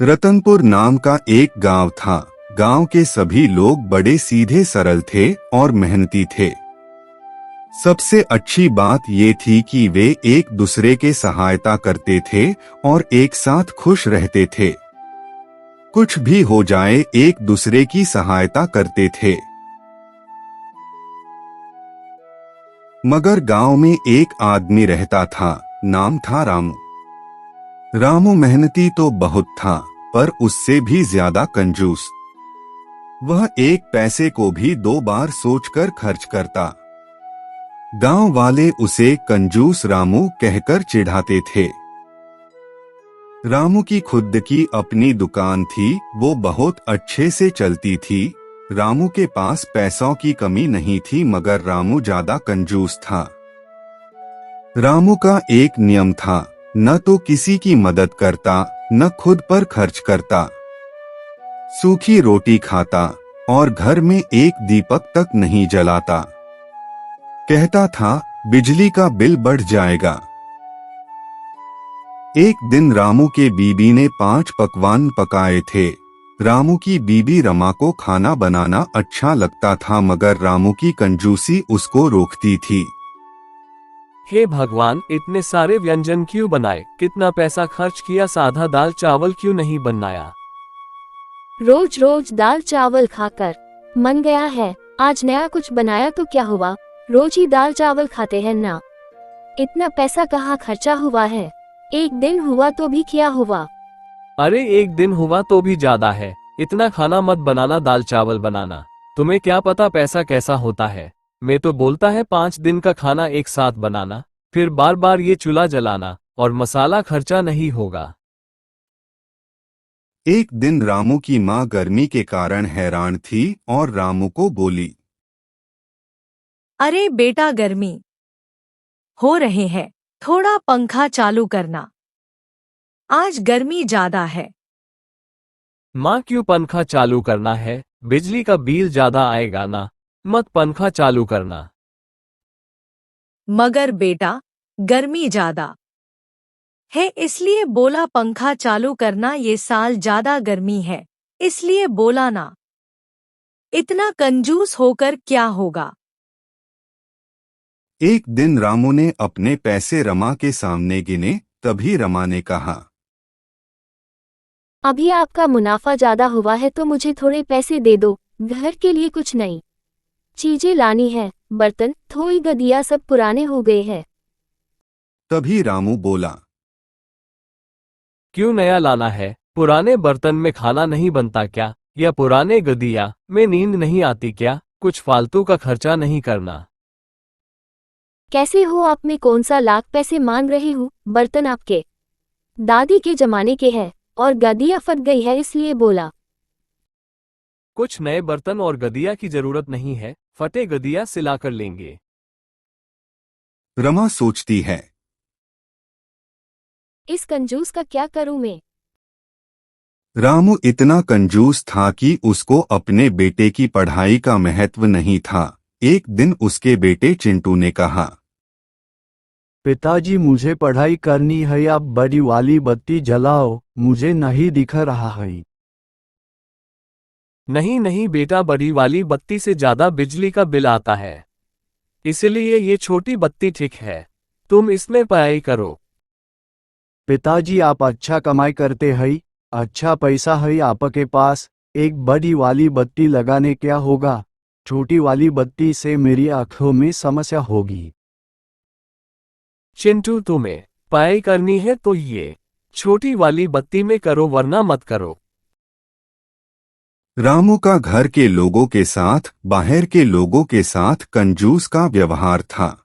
रतनपुर नाम का एक गांव था। गांव के सभी लोग बड़े सीधे सरल थे और मेहनती थे। सबसे अच्छी बात ये थी कि वे एक दूसरे के सहायता करते थे और एक साथ खुश रहते थे। कुछ भी हो जाए एक दूसरे की सहायता करते थे। मगर गांव में एक आदमी रहता था, नाम था रामू। रामू मेहनती तो बहुत था, पर उससे भी ज्यादा कंजूस। वह एक पैसे को भी 2 बार सोचकर खर्च करता। गांव वाले उसे कंजूस रामू कहकर चिढ़ाते थे। रामू की खुद की अपनी दुकान थी, वो बहुत अच्छे से चलती थी। रामू के पास पैसों की कमी नहीं थी, मगर रामू ज्यादा कंजूस था। रामू का एक नियम था, न तो किसी की मदद करता, न खुद पर खर्च करता। सूखी रोटी खाता और घर में एक दीपक तक नहीं जलाता। कहता था, बिजली का बिल बढ़ जाएगा। एक दिन रामू के बीबी ने 5 पकवान पकाए थे। रामू की बीबी रमा को खाना बनाना अच्छा लगता था, मगर रामू की कंजूसी उसको रोकती थी। हे भगवान, इतने सारे व्यंजन क्यों बनाए? कितना पैसा खर्च किया, साधा दाल चावल क्यों नहीं बनाया? रोज रोज दाल चावल खाकर मन गया है, आज नया कुछ बनाया तो क्या हुआ, रोज ही दाल चावल खाते हैं ना। इतना पैसा कहाँ खर्चा हुआ है, एक दिन हुआ तो भी क्या हुआ। अरे एक दिन हुआ तो भी ज्यादा है, इतना खाना मत बनाना, दाल चावल बनाना। तुम्हें क्या पता पैसा कैसा होता है। मैं तो बोलता है 5 दिन का खाना एक साथ बनाना, फिर बार बार ये चूल्हा जलाना और मसाला खर्चा नहीं होगा। एक दिन रामू की माँ गर्मी के कारण हैरान थी और रामू को बोली, अरे बेटा, गर्मी हो रहे हैं, थोड़ा पंखा चालू करना, आज गर्मी ज्यादा है। माँ, क्यों पंखा चालू करना है? बिजली का बिल ज्यादा आएगा ना, मत पंखा चालू करना। मगर बेटा, गर्मी ज्यादा है इसलिए बोला पंखा चालू करना, ये साल ज्यादा गर्मी है इसलिए बोला ना। इतना कंजूस होकर क्या होगा। एक दिन रामू ने अपने पैसे रमा के सामने गिने, तभी रमा ने कहा, अभी आपका मुनाफा ज्यादा हुआ है तो मुझे थोड़े पैसे दे दो, घर के लिए कुछ नई चीजें लानी है, बर्तन थोड़ी गदिया सब पुराने हो गए हैं। तभी रामू बोला, क्यों नया लाना है? पुराने बर्तन में खाना नहीं बनता क्या? या पुराने गदिया में नींद नहीं आती क्या? कुछ फालतू का खर्चा नहीं करना। कैसे हो आप, में कौन सा लाख पैसे मांग रहे हूँ, बर्तन आपके दादी के जमाने के हैं और गदिया फट गई है इसलिए बोला। कुछ नए बर्तन और गदिया की जरूरत नहीं है, फटे गदिया सिलाकर लेंगे। रमा सोचती है, इस कंजूस का क्या करूं मैं। रामू इतना कंजूस था कि उसको अपने बेटे की पढ़ाई का महत्व नहीं था। एक दिन उसके बेटे चिंटू ने कहा, पिताजी, मुझे पढ़ाई करनी है, आप बड़ी वाली बत्ती जलाओ, मुझे नहीं दिख रहा है। नहीं नहीं बेटा, बड़ी वाली बत्ती से ज्यादा बिजली का बिल आता है, इसलिए ये छोटी बत्ती ठीक है, तुम इसमें पढ़ाई करो। पिताजी, आप अच्छा कमाई करते हैं, अच्छा पैसा है आपके पास, एक बड़ी वाली बत्ती लगाने क्या होगा, छोटी वाली बत्ती से मेरी आंखों में समस्या होगी। चिंटू, तुम्हें पढ़ाई करनी है तो ये छोटी वाली बत्ती में करो, वरना मत करो। रामू का घर के लोगों के साथ, बाहर के लोगों के साथ कंजूस का व्यवहार था।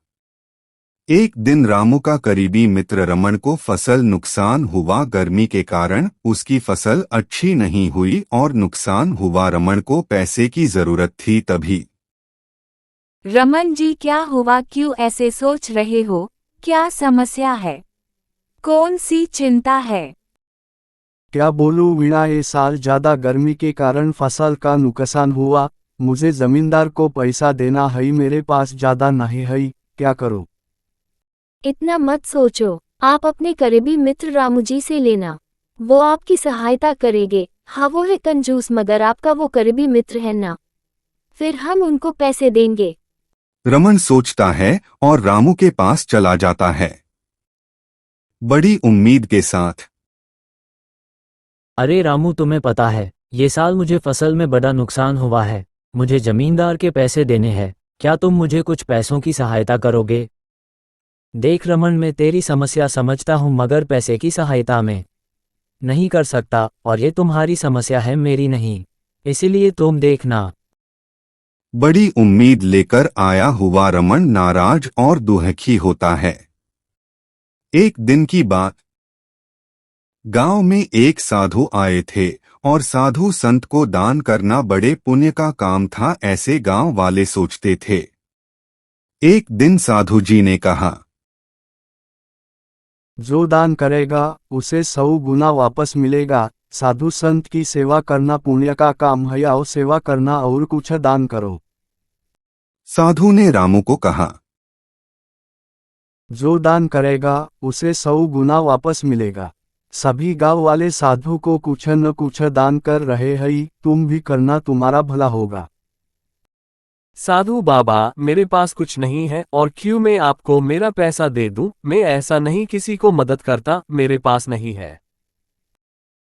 एक दिन रामू का करीबी मित्र रमन को फसल नुकसान हुआ। गर्मी के कारण उसकी फसल अच्छी नहीं हुई और नुकसान हुआ। रमन को पैसे की जरूरत थी। तभी, रमन जी, क्या हुआ, क्यों ऐसे सोच रहे हो, क्या समस्या है, कौन सी चिंता है। क्या बोलूं वीणा, ये साल ज्यादा गर्मी के कारण फसल का नुकसान हुआ, मुझे जमींदार को पैसा देना है, मेरे पास ज्यादा नहीं है, क्या करूं। इतना मत सोचो, आप अपने करीबी मित्र रामू जी से लेना, वो आपकी सहायता करेंगे। हाँ वो है कंजूस मगर आपका वो करीबी मित्र है ना, फिर हम उनको पैसे देंगे। रमन सोचता है और रामू के पास चला जाता है बड़ी उम्मीद के साथ। अरे रामू, तुम्हें पता है ये साल मुझे फसल में बड़ा नुकसान हुआ है। मुझे जमींदार के पैसे देने हैं। क्या तुम मुझे कुछ पैसों की सहायता करोगे? देख रमन, मैं तेरी समस्या समझता हूँ मगर पैसे की सहायता में नहीं कर सकता, और ये तुम्हारी समस्या है, मेरी नहीं। इसीलिए तुम देखना। बड़ी उम्मीद लेकर आया हुआ रमन नाराज और दुखी होता है। एक दिन की बात, गांव में एक साधु आए थे और साधु संत को दान करना बड़े पुण्य का काम था, ऐसे गांव वाले सोचते थे। एक दिन साधु जी ने कहा, जो दान करेगा उसे 100 गुना वापस मिलेगा। साधु संत की सेवा करना पुण्य का काम है, आओ सेवा करना और कुछ दान करो। साधु ने रामू को कहा, जो दान करेगा उसे 100 गुना वापस मिलेगा। सभी गांव वाले साधु को कुछ न कुछ दान कर रहे हैं, तुम भी करना, तुम्हारा भला होगा। साधु बाबा, मेरे पास कुछ नहीं है और क्यों मैं आपको मेरा पैसा दे दूं? मैं ऐसा नहीं किसी को मदद करता, मेरे पास नहीं है।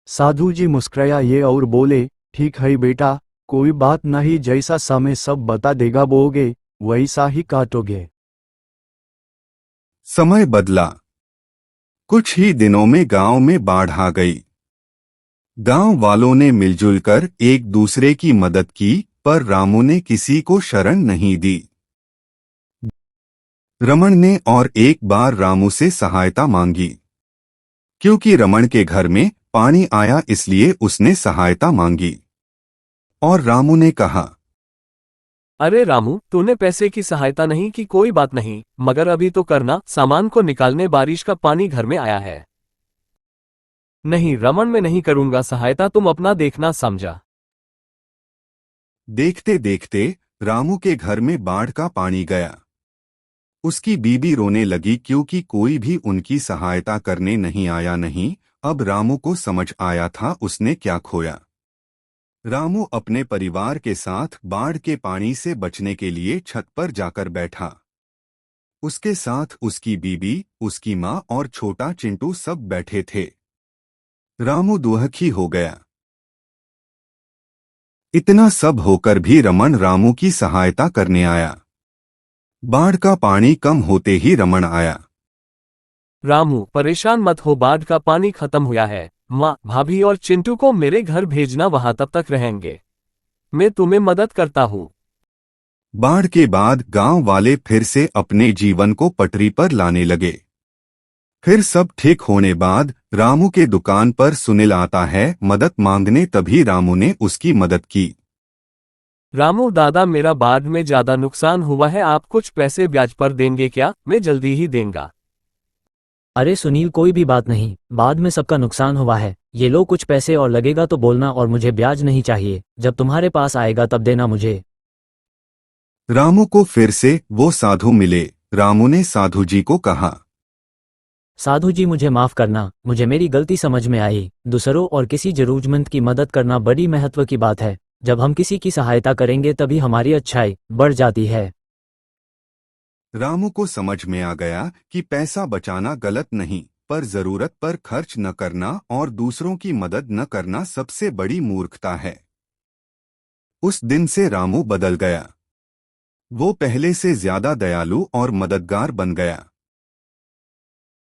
साधु जी मुस्कुराए और बोले, ठीक है बेटा, कोई बात नहीं, जैसा समय सब बता देगा बोगे वैसा ही काटोगे। समय बदला। कुछ ही दिनों में गांव में बाढ़ आ गई। गांव वालों ने मिलजुल कर एक दूसरे की मदद की, पर रामू ने किसी को शरण नहीं दी। रमन ने और एक बार रामू से सहायता मांगी। क्योंकि रमन के घर में पानी आया इसलिए उसने सहायता मांगी। और रामू ने कहा, अरे रामू, तूने पैसे की सहायता नहीं की, कोई बात नहीं, मगर अभी तो करना, सामान को निकालने बारिश का पानी घर में आया है। नहीं रमन, मैं नहीं करूंगा सहायता, तुम अपना देखना, समझा? देखते देखते रामू के घर में बाढ़ का पानी गया। उसकी बीबी रोने लगी क्योंकि कोई भी उनकी सहायता करने नहीं आया। नहीं, अब रामू को समझ आया था उसने क्या खोया। रामू अपने परिवार के साथ बाढ़ के पानी से बचने के लिए छत पर जाकर बैठा। उसके साथ उसकी बीबी, उसकी माँ और छोटा चिंटू सब बैठे थे। रामू दुखी हो गया। इतना सब होकर भी रमन रामू की सहायता करने आया। बाढ़ का पानी कम होते ही रमन आया। रामू, परेशान मत हो, बाढ़ का पानी खत्म हुआ है। माँ, भाभी और चिंटू को मेरे घर भेजना, वहां तब तक रहेंगे। मैं तुम्हें मदद करता हूँ। बाढ़ के बाद गांव वाले फिर से अपने जीवन को पटरी पर लाने लगे। फिर सब ठीक होने बाद रामू के दुकान पर सुनील आता है मदद मांगने, तभी रामू ने उसकी मदद की। रामू दादा, मेरा बाढ़ में ज्यादा नुकसान हुआ है, आप कुछ पैसे ब्याज पर देंगे क्या? मैं जल्दी ही देंगे। अरे सुनील, कोई भी बात नहीं, बाद में सबका नुकसान हुआ है, ये लो कुछ पैसे, और लगेगा तो बोलना, और मुझे ब्याज नहीं चाहिए, जब तुम्हारे पास आएगा तब देना मुझे। रामू को फिर से वो साधु मिले। रामू ने साधु जी को कहा, साधु जी, मुझे माफ करना, मुझे मेरी गलती समझ में आई। दूसरों और किसी जरूरतमंद की मदद करना बड़ी महत्व की बात है। जब हम किसी की सहायता करेंगे तभी हमारी अच्छाई बढ़ जाती है। रामू को समझ में आ गया कि पैसा बचाना गलत नहीं, पर जरूरत पर खर्च न करना और दूसरों की मदद न करना सबसे बड़ी मूर्खता है। उस दिन से रामू बदल गया। वो पहले से ज्यादा दयालु और मददगार बन गया।